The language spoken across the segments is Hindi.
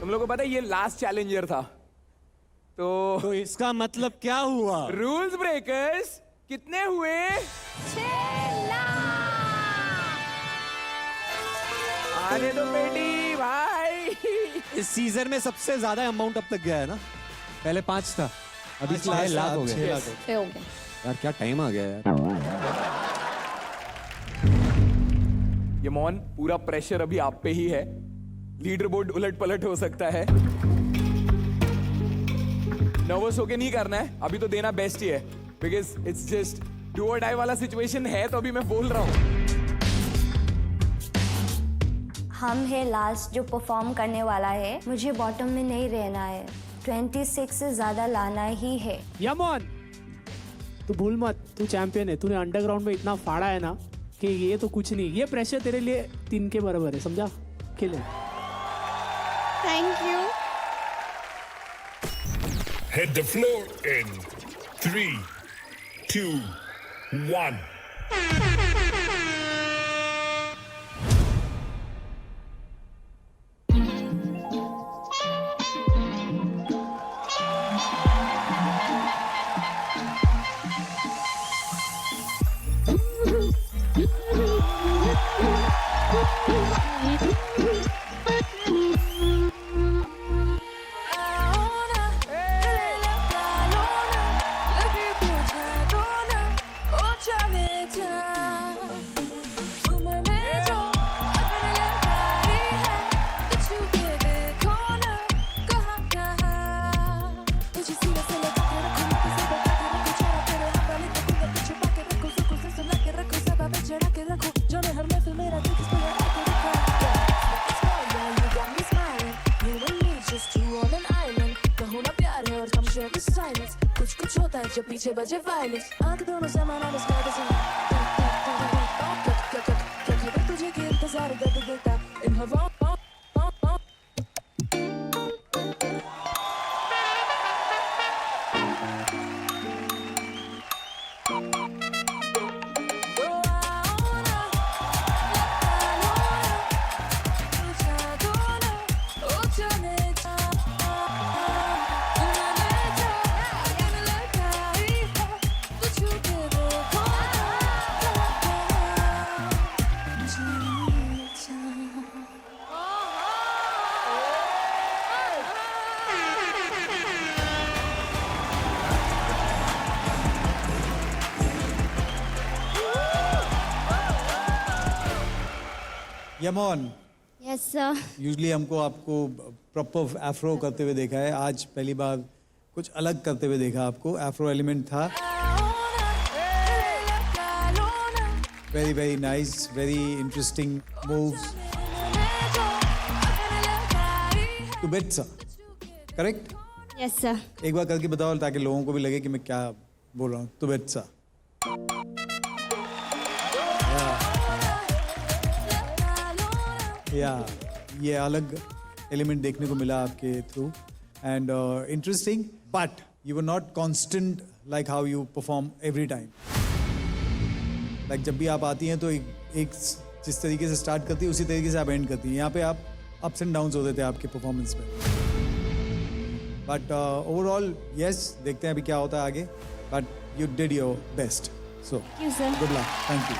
तुम लोगों को पता है ये लास्ट चैलेंजर था, तो इसका मतलब क्या हुआ? रूल्स ब्रेकर्स कितने हुए? 6 लाख। आने दो बेटी भाई। इस सीजन में सबसे ज्यादा अमाउंट अब तक गया है ना, पहले 5 था, अभी 6 लाख हो गए। 6 हो गए। यार क्या टाइम आ गया यार। यमोन, पूरा प्रेशर अभी आप पे ही है, लीडर बोर्ड उलट पलट हो सकता है। नर्वस होके नहीं करना है, अभी तो देना बेस्ट ही है, बिकॉज इट्स जस्ट डू और डाई वाला सिचुएशन है, तो अभी मैं बोल रहा हूँ। हम है लास्ट जो परफॉर्म करने वाला है, मुझे बॉटम में नहीं रहना है, 26 से ज्यादा लाना ही है। यमोन, तू भूल मत, तू चैंपियन है, तूने अंडरग्राउंड में इतना फाड़ा है ना कि ये तो कुछ नहीं, ये प्रेशर तेरे लिए 3 के बराबर है, समझा? खेले। Thank you. Hit the floor in 3, 2, 1. कुछ होता है जब पीछे बजे वायलेंस, आंख दोनों से माना क्या खबर तुझे कि इंतजार दर्द देता इन हवाओं। यमोन, यस सर। यूजुअली हमको आपको प्रॉपर एफ्रो करते हुए देखा है, आज पहली बार कुछ अलग करते हुए देखा आपको, एफ्रो एलिमेंट था। Very very nice, very interesting moves. Two beats, correct? Yes sir. एक बार करके बताओ ताकि लोगों को भी लगे कि मैं क्या बोल रहा हूँ। टू बेट्स, या ये अलग एलिमेंट देखने को मिला आपके through and interesting, but you were not constant like how you perform every time. Like जब भी आप आती हैं तो एक जिस तरीके से स्टार्ट करती है उसी तरीके से आप एंड करती हैं। यहाँ पे आप अप्स एंड डाउन्स होते थे आपके परफॉर्मेंस में, बट ओवरऑल यस, देखते हैं अभी क्या होता है आगे, but you did your best, so good luck, thank you.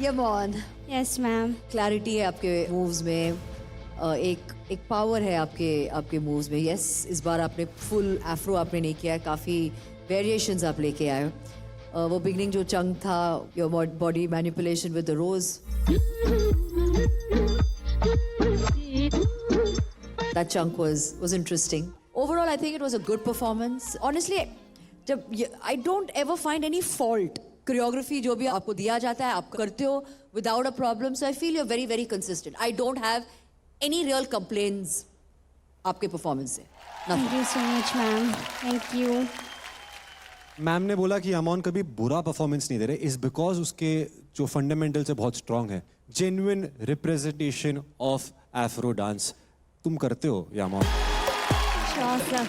Yamon, yes ma'am. Clarity है आपके मूव्स में, एक पावर है आपके मूव्स में। यस, इस बार आपने फुल एफ्रो आपने नहीं किया है, काफ़ी वेरिएशंस आप लेके आए हो। वो बिगनिंग जो चंक था, your body manipulation with the rose, that chunk was interesting. Overall I think it was a good performance. Honestly, जब I don't ever find any fault. Choreography जो भी आपको दिया जाता है आप करते हो without a problem, so I feel you are very very consistent. I don't have any real complaints आपके परफॉर्मेंस से। Thank you so much ma'am, thank you. Ma'am ने बोला कि यमोन कभी बुरा परफॉर्मेंस नहीं दे रहे, इज बिकॉज उसके जो फंडामेंटल्स है बहुत स्ट्रांग है। Genuine representation of Afro dance तुम करते हो यमोन। Sure sir.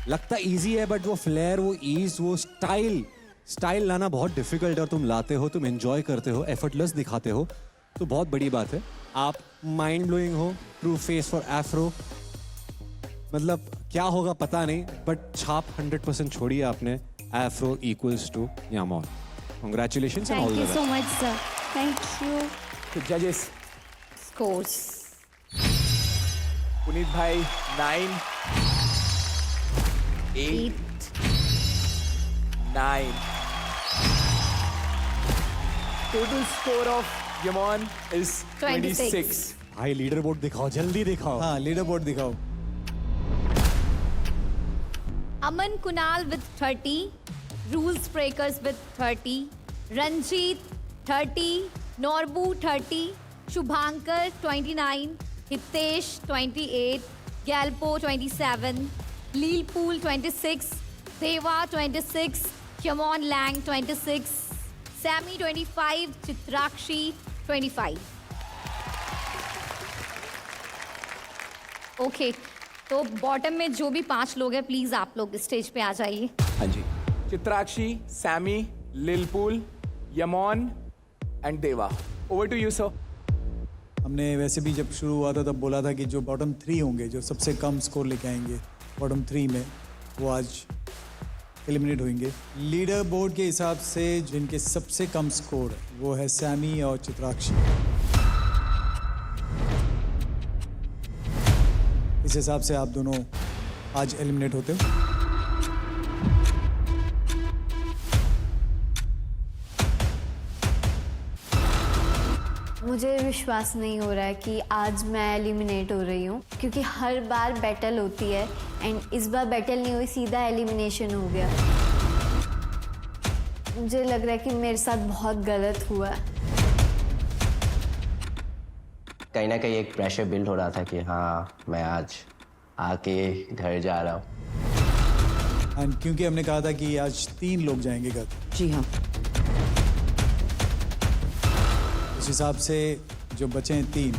लगता इजी है, बट वो फ्लेयर, वो ईज, वो स्टाइल लाना बहुत डिफिकल्ट है, और तुम लाते हो, तुम एंजॉय करते हो, एफर्टलेस दिखाते हो। तो बहुत बड़ी बात है। आप माइंड ब्लोइंग हो, ट्रू फेस फॉर एफ्रो, मतलब क्या होगा पता नहीं, बट छाप 100% छोड़ी आपने। एफ्रो इक्वल्स टू यामॉन। Congratulations and all thank the you best. So much sir, thank you. तो जजेस, स्कोर्स पुनीत भाई 9, 8, 9. Total score of Yaman is 26. भाई लीडर बोर्ड दिखाओ, जल्दी दिखाओ। हाँ, लीडर बोर्ड दिखाओ। Aman Kunal with 30, Rules Breakers with 30, Ranjit 30, Norbu 30, Shubhankar 29, Hitesh 28, Galpo 27, Leelpool 26, Deva 26, Yaman Lang 26, Sammy 25, Chitrakshi 25. Okay तो बॉटम में जो भी 5 लोग हैं प्लीज आप लोग स्टेज पे आ जाइए। हाँ जी, चित्राक्षी, सैमी, लिलपुल, यमॉन and Deva. Over to you sir. हमने वैसे भी जब शुरू हुआ था तब बोला था कि जो बॉटम 3 होंगे, जो सबसे कम स्कोर लेके आएंगे बॉटम 3 में, वो आज एलिमिनेट होंगे। लीडर बोर्ड के हिसाब से जिनके सबसे कम स्कोर है वो है सैमी और चित्राक्षी। इस हिसाब से आप दोनों आज एलिमिनेट होते हो। मुझे विश्वास नहीं हो रहा है कि आज मैं एलिमिनेट हो रही हूँ, क्योंकि हर बार बैटल होती है एंड इस बार बैटल नहीं हुई, सीधा एलिमिनेशन हो गया। मुझे लग रहा है कि मेरे साथ बहुत गलत हुआ है। कहीं ना कहीं एक प्रेशर बिल्ड हो रहा था कि हाँ मैं आज आके घर जा रहा हूँ। एंड क्योंकि हमने कहा था कि आज 3 लोग जाएंगे घर, जी हाँ। उस हिसाब से जो बचे हैं 3,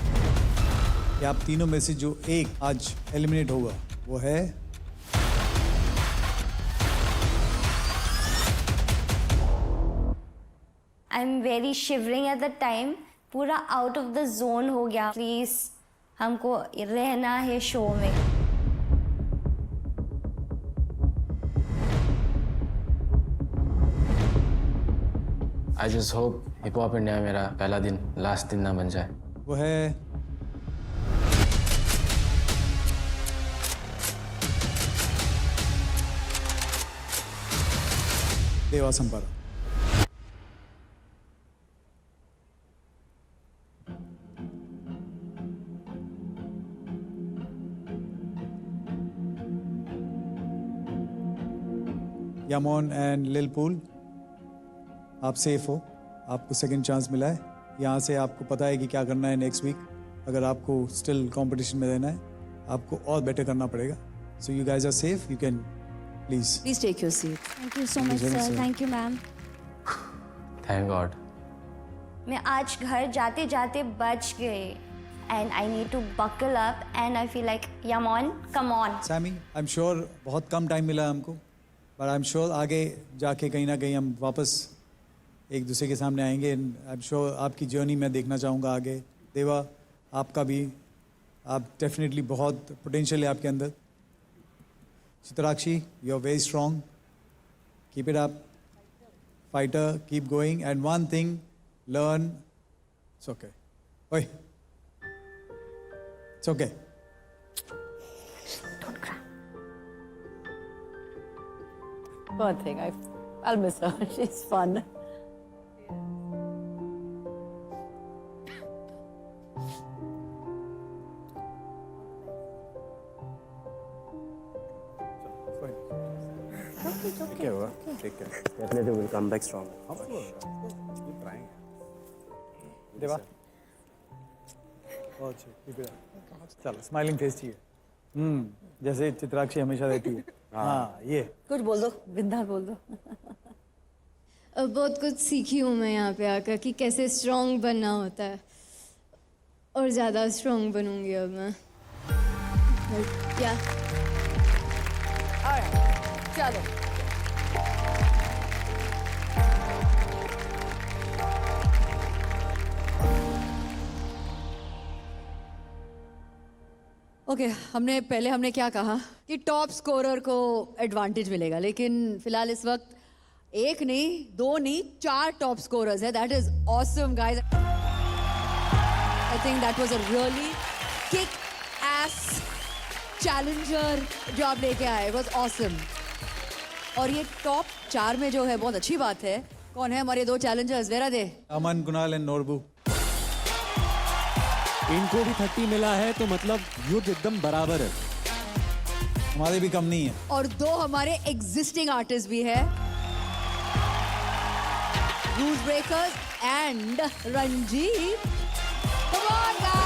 कि आप तीनों में से जो एक आज एलिमिनेट होगा वो है I am very shivering at the time, पूरा आउट ऑफ द जोन हो गया। प्लीज हमको रहना है शो में। I just hope hip hop India में मेरा पहला दिन लास्ट दिन ना बन जाए। वो है देवा संपारा। यामोन एंड लिलपुल, आप सेफ हो, आपको सेकंड चांस मिला है। यहाँ से आपको पता है कि क्या करना है नेक्स्ट वीक। अगर आपको स्टिल कंपटीशन में रहना है, आपको और बेटर करना पड़ेगा। So you guys are safe, you can please take your seat. Thank you so much sir, thank you ma'am. Thank god. मैं आज घर जाते जाते बच गए and I need to buckle up and I feel like यामॉन come on. Sammy, I am sure बहुत कम टाइम मिला हमको, पर आई एम श्योर आगे जाके कहीं ना कहीं हम वापस एक दूसरे के सामने आएंगे। आई एम श्योर आपकी जर्नी मैं देखना चाहूँगा आगे। देवा, आपका भी, आप डेफिनेटली बहुत पोटेंशियल है आपके अंदर। Chitrakshi, you are very strong, keep it up, fighter, keep going and one thing, learn, it's okay, ओए it's okay. Poor thing. I'll miss her. She's fun. Definitely will come back strong. देवा, बहुत चलो, स्माइलिंग फेस चाहिए। जैसे चित्राक्षी हमेशा रहती है। हाँ, ये कुछ बोल दो, बिंदा बोल दो। बहुत कुछ सीखी हूँ मैं यहाँ पे आकर कि कैसे स्ट्रॉन्ग बनना होता है, और ज़्यादा स्ट्रॉन्ग बनूंगी अब मैं। क्या चलो। ओके हमने क्या कहा कि टॉप स्कोरर को एडवांटेज मिलेगा, लेकिन फिलहाल इस वक्त 1 नहीं 2 नहीं 4 टॉप स्कोरर्स है. That is awesome guys. I think that was a really kick S challenger जो आप लेके आए. Was awesome. और ये टॉप 4 में जो है बहुत अच्छी बात है. कौन है हमारे 2 Challengers? Vera they. Aman, Kunal and Norbu. इनको भी 30 मिला है तो मतलब युद्ध एकदम बराबर है. हमारे भी कम नहीं है. और 2 हमारे एग्जिस्टिंग आर्टिस्ट भी है. Rules breakers and Ranjeet. Come on, guys.